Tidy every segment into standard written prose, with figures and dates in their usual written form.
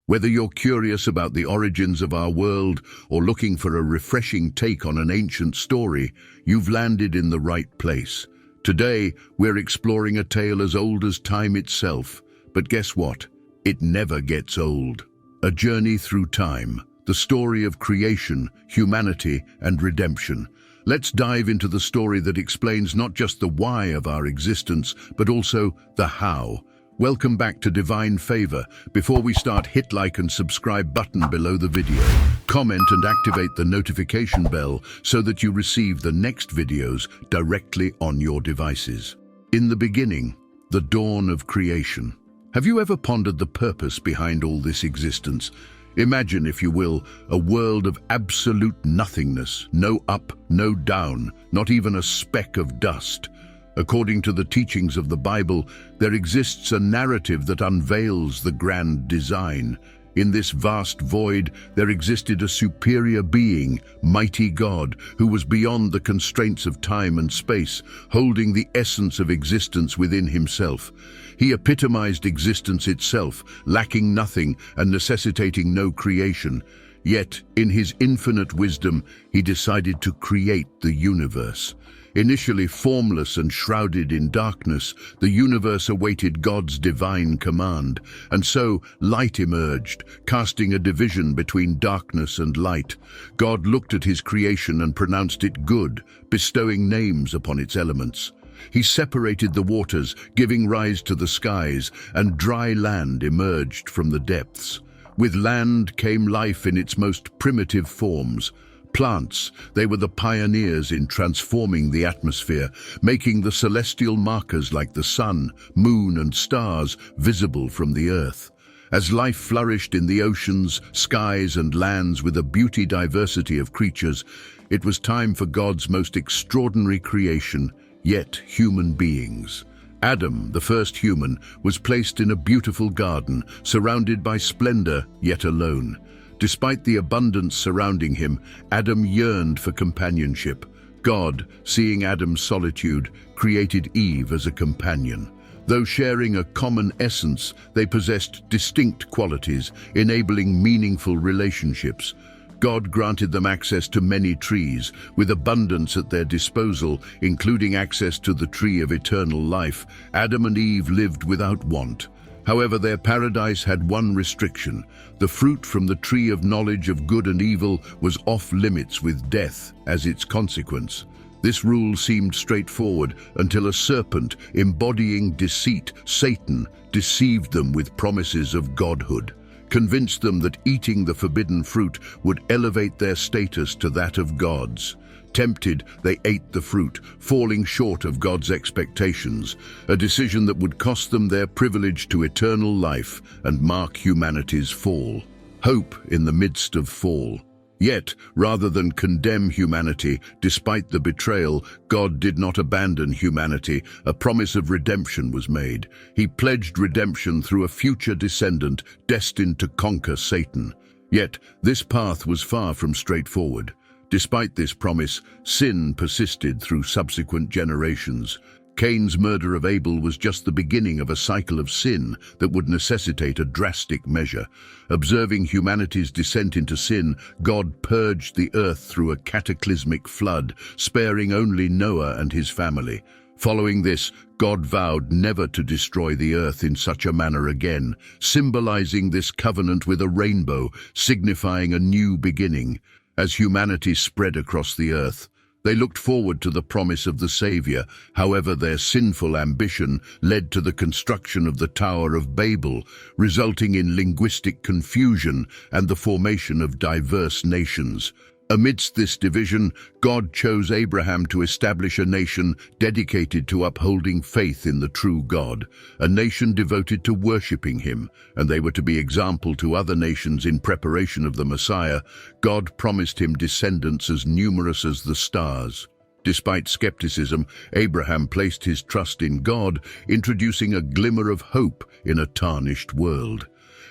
Whether you're curious about the origins of our world or looking for a refreshing take on an ancient story, you've landed in the right place. Today, we're exploring a tale as old as time itself. But guess what? It never gets old. A journey through time, the story of creation, humanity, and redemption. Let's dive into the story that explains not just the why of our existence, but also the how. Welcome back to Divine Favor. Before we start, hit like and subscribe button below the video. Comment and activate the notification bell so that you receive the next videos directly on your devices. In the beginning, the dawn of creation. Have you ever pondered the purpose behind all this existence? Imagine, if you will, a world of absolute nothingness, no up, no down, not even a speck of dust. According to the teachings of the Bible, there exists a narrative that unveils the grand design. In this vast void, there existed a superior being, mighty God, who was beyond the constraints of time and space, holding the essence of existence within himself. He epitomized existence itself, lacking nothing and necessitating no creation. Yet, in his infinite wisdom, he decided to create the universe. Initially formless and shrouded in darkness, the universe awaited God's divine command, and so light emerged, casting a division between darkness and light. God looked at his creation and pronounced it good, bestowing names upon its elements. He separated the waters, giving rise to the skies, and dry land emerged from the depths. With land came life in its most primitive forms. Plants, they were the pioneers in transforming the atmosphere, making the celestial markers like the sun, moon, and stars visible from the earth. As life flourished in the oceans, skies, and lands with a beauty diversity of creatures, it was time for God's most extraordinary creation, yet human beings. Adam, the first human, was placed in a beautiful garden, surrounded by splendor, yet alone. Despite the abundance surrounding him, Adam yearned for companionship. God, seeing Adam's solitude, created Eve as a companion. Though sharing a common essence, they possessed distinct qualities, enabling meaningful relationships. God granted them access to many trees, with abundance at their disposal, including access to the tree of eternal life. Adam and Eve lived without want. However, their paradise had one restriction. The fruit from the tree of knowledge of good and evil was off limits, with death as its consequence. This rule seemed straightforward until a serpent embodying deceit, Satan, deceived them with promises of godhood, convinced them that eating the forbidden fruit would elevate their status to that of gods. Tempted, they ate the fruit, falling short of God's expectations, a decision that would cost them their privilege to eternal life and mark humanity's fall. Hope in the midst of fall. Yet, rather than condemn humanity, despite the betrayal, God did not abandon humanity. A promise of redemption was made. He pledged redemption through a future descendant destined to conquer Satan. Yet, this path was far from straightforward. Despite this promise, sin persisted through subsequent generations. Cain's murder of Abel was just the beginning of a cycle of sin that would necessitate a drastic measure. Observing humanity's descent into sin, God purged the earth through a cataclysmic flood, sparing only Noah and his family. Following this, God vowed never to destroy the earth in such a manner again, symbolizing this covenant with a rainbow, signifying a new beginning. As humanity spread across the earth, they looked forward to the promise of the Savior. However, their sinful ambition led to the construction of the Tower of Babel, resulting in linguistic confusion and the formation of diverse nations. Amidst this division, God chose Abraham to establish a nation dedicated to upholding faith in the true God, a nation devoted to worshipping him, and they were to be example to other nations in preparation of the Messiah. God promised him descendants as numerous as the stars. Despite skepticism, Abraham placed his trust in God, introducing a glimmer of hope in a tarnished world.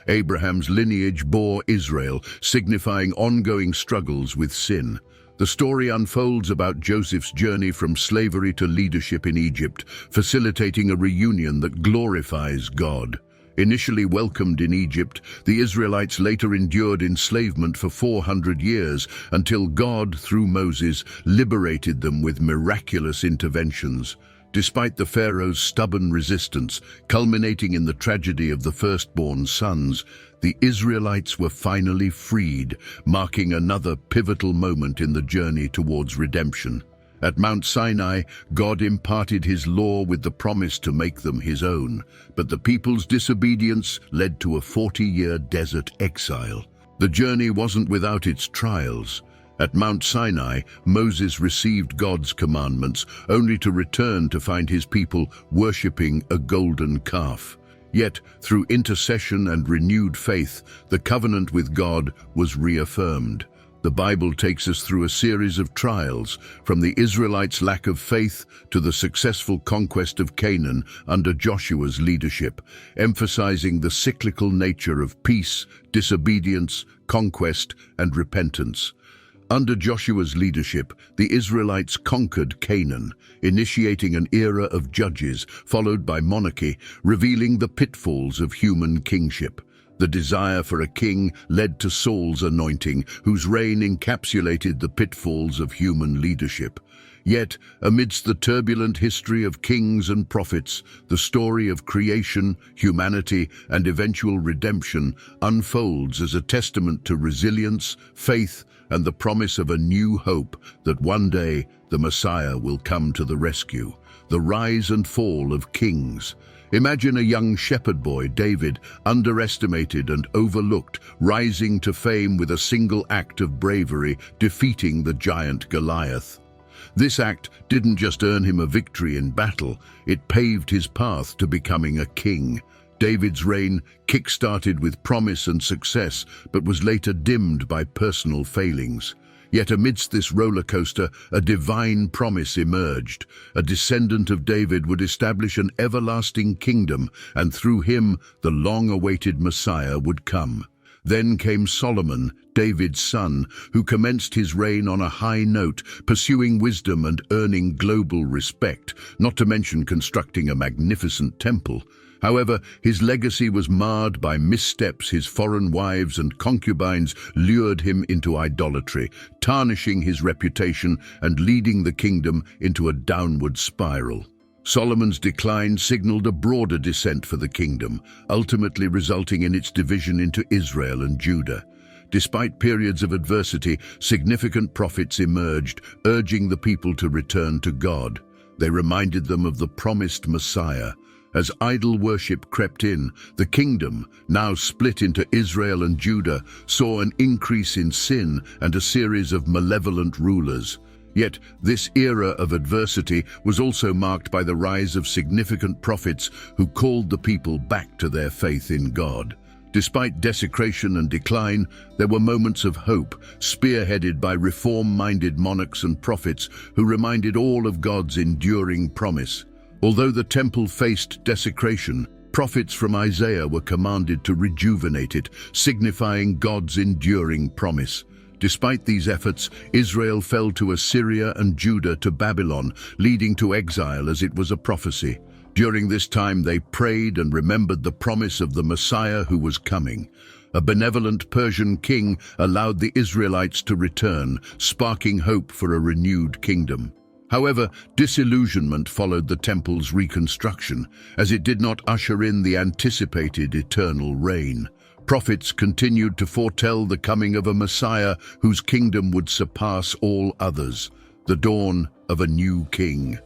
Abraham's lineage bore Israel, signifying ongoing struggles with sin. The story unfolds about Joseph's journey from slavery to leadership in Egypt, facilitating a reunion that glorifies God. Initially welcomed in Egypt, the Israelites later endured enslavement for 400 years until God, through Moses, liberated them with miraculous interventions. Despite the Pharaoh's stubborn resistance, culminating in the tragedy of the firstborn sons, the Israelites were finally freed, marking another pivotal moment in the journey towards redemption. At Mount Sinai, God imparted his law with the promise to make them his own, but the people's disobedience led to a 40-year desert exile. The journey wasn't without its trials. At Mount Sinai, Moses received God's commandments, only to return to find his people worshipping a golden calf. Yet, through intercession and renewed faith, the covenant with God was reaffirmed. The Bible takes us through a series of trials, from the Israelites' lack of faith to the successful conquest of Canaan under Joshua's leadership, emphasizing the cyclical nature of peace, disobedience, conquest, and repentance. Under Joshua's leadership, the Israelites conquered Canaan, initiating an era of judges, followed by monarchy, revealing the pitfalls of human kingship. The desire for a king led to Saul's anointing, whose reign encapsulated the pitfalls of human leadership. Yet, amidst the turbulent history of kings and prophets, the story of creation, humanity, and eventual redemption unfolds as a testament to resilience, faith, and the promise of a new hope that one day the Messiah will come to the rescue. The rise and fall of kings. Imagine a young shepherd boy, David, underestimated and overlooked, rising to fame with a single act of bravery, defeating the giant Goliath. This act didn't just earn him a victory in battle, it paved his path to becoming a king. David's reign kick-started with promise and success, but was later dimmed by personal failings. Yet amidst this roller coaster, a divine promise emerged. A descendant of David would establish an everlasting kingdom, and through him, the long-awaited Messiah would come. Then came Solomon, David's son, who commenced his reign on a high note, pursuing wisdom and earning global respect, not to mention constructing a magnificent temple. However, his legacy was marred by missteps. His foreign wives and concubines lured him into idolatry, tarnishing his reputation and leading the kingdom into a downward spiral. Solomon's decline signaled a broader descent for the kingdom, ultimately resulting in its division into Israel and Judah. Despite periods of adversity, significant prophets emerged, urging the people to return to God. They reminded them of the promised Messiah. As idol worship crept in, the kingdom, now split into Israel and Judah, saw an increase in sin and a series of malevolent rulers. Yet this era of adversity was also marked by the rise of significant prophets who called the people back to their faith in God. Despite desecration and decline, there were moments of hope, spearheaded by reform-minded monarchs and prophets who reminded all of God's enduring promise. Although the temple faced desecration, prophets from Isaiah were commanded to rejuvenate it, signifying God's enduring promise. Despite these efforts, Israel fell to Assyria and Judah to Babylon, leading to exile as it was a prophecy. During this time they prayed and remembered the promise of the Messiah who was coming. A benevolent Persian king allowed the Israelites to return, sparking hope for a renewed kingdom. However, disillusionment followed the temple's reconstruction, as it did not usher in the anticipated eternal reign. Prophets continued to foretell the coming of a Messiah whose kingdom would surpass all others, the dawn of a new king.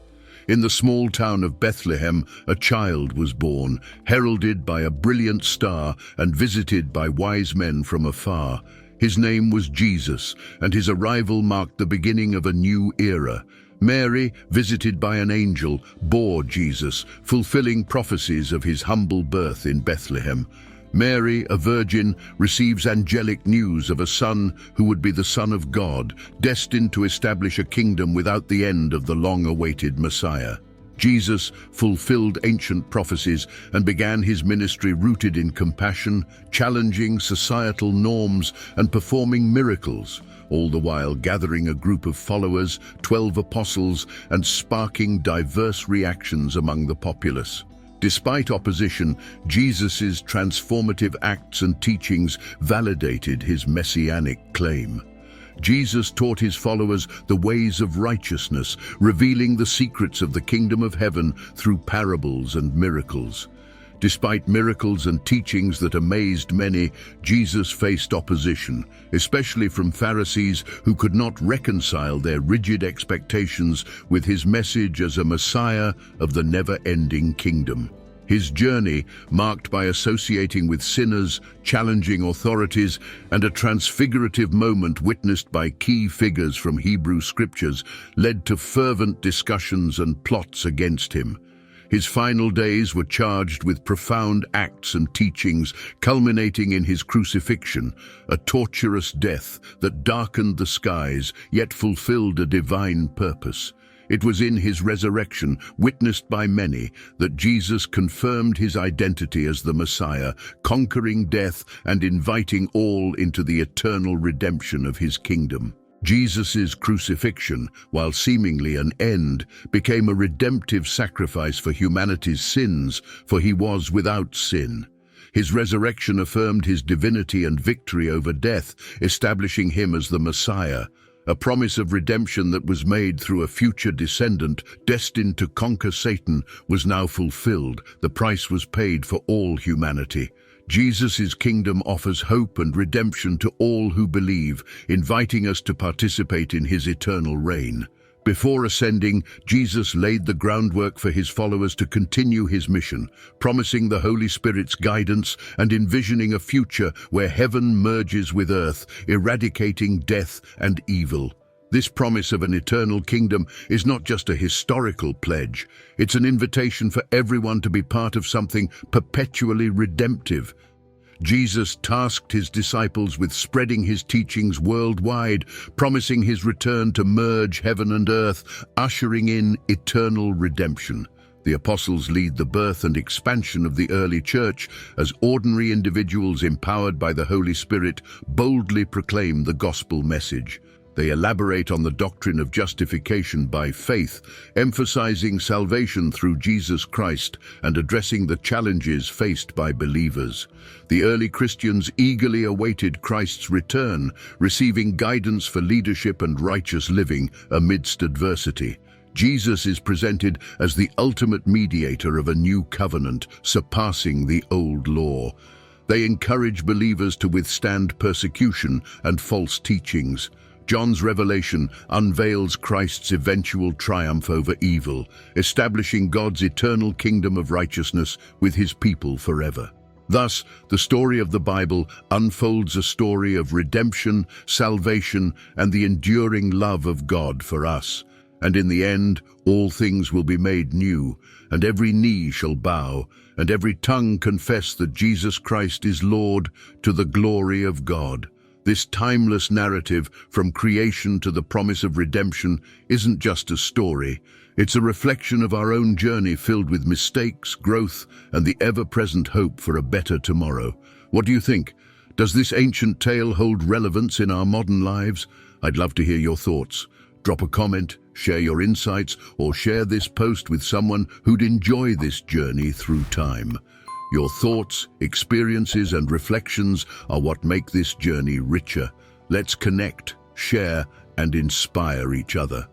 In the small town of Bethlehem, a child was born, heralded by a brilliant star and visited by wise men from afar. His name was Jesus, and his arrival marked the beginning of a new era. Mary, visited by an angel, bore Jesus, fulfilling prophecies of his humble birth in Bethlehem. Mary, a virgin, receives angelic news of a son who would be the Son of God, destined to establish a kingdom without the end of the long-awaited Messiah. Jesus fulfilled ancient prophecies and began his ministry rooted in compassion, challenging societal norms and performing miracles, all the while gathering a group of followers, 12 apostles, and sparking diverse reactions among the populace. Despite opposition, Jesus' transformative acts and teachings validated his messianic claim. Jesus taught his followers the ways of righteousness, revealing the secrets of the kingdom of heaven through parables and miracles. Despite miracles and teachings that amazed many, Jesus faced opposition, especially from Pharisees who could not reconcile their rigid expectations with his message as a Messiah of the never-ending kingdom. His journey, marked by associating with sinners, challenging authorities, and a transfigurative moment witnessed by key figures from Hebrew scriptures, led to fervent discussions and plots against him. His final days were charged with profound acts and teachings, culminating in his crucifixion, a torturous death that darkened the skies, yet fulfilled a divine purpose. It was in his resurrection, witnessed by many, that Jesus confirmed his identity as the Messiah, conquering death and inviting all into the eternal redemption of his kingdom. Jesus' crucifixion, while seemingly an end, became a redemptive sacrifice for humanity's sins, for he was without sin. His resurrection affirmed his divinity and victory over death, establishing him as the Messiah. A promise of redemption that was made through a future descendant destined to conquer Satan was now fulfilled. The price was paid for all humanity. Jesus' kingdom offers hope and redemption to all who believe, inviting us to participate in his eternal reign. Before ascending, Jesus laid the groundwork for his followers to continue his mission, promising the Holy Spirit's guidance and envisioning a future where heaven merges with earth, eradicating death and evil. This promise of an eternal kingdom is not just a historical pledge, it's an invitation for everyone to be part of something perpetually redemptive. Jesus tasked his disciples with spreading his teachings worldwide, promising his return to merge heaven and earth, ushering in eternal redemption. The apostles lead the birth and expansion of the early church as ordinary individuals empowered by the Holy Spirit boldly proclaim the gospel message. They elaborate on the doctrine of justification by faith, emphasizing salvation through Jesus Christ and addressing the challenges faced by believers. The early Christians eagerly awaited Christ's return, receiving guidance for leadership and righteous living amidst adversity. Jesus is presented as the ultimate mediator of a new covenant, surpassing the old law. They encourage believers to withstand persecution and false teachings. John's revelation unveils Christ's eventual triumph over evil, establishing God's eternal kingdom of righteousness with his people forever. Thus, the story of the Bible unfolds a story of redemption, salvation, and the enduring love of God for us. And in the end, all things will be made new, and every knee shall bow, and every tongue confess that Jesus Christ is Lord, to the glory of God. This timeless narrative, from creation to the promise of redemption, isn't just a story. It's a reflection of our own journey filled with mistakes, growth, and the ever-present hope for a better tomorrow. What do you think? Does this ancient tale hold relevance in our modern lives? I'd love to hear your thoughts. Drop a comment, share your insights, or share this post with someone who'd enjoy this journey through time. Your thoughts, experiences, and reflections are what make this journey richer. Let's connect, share, and inspire each other.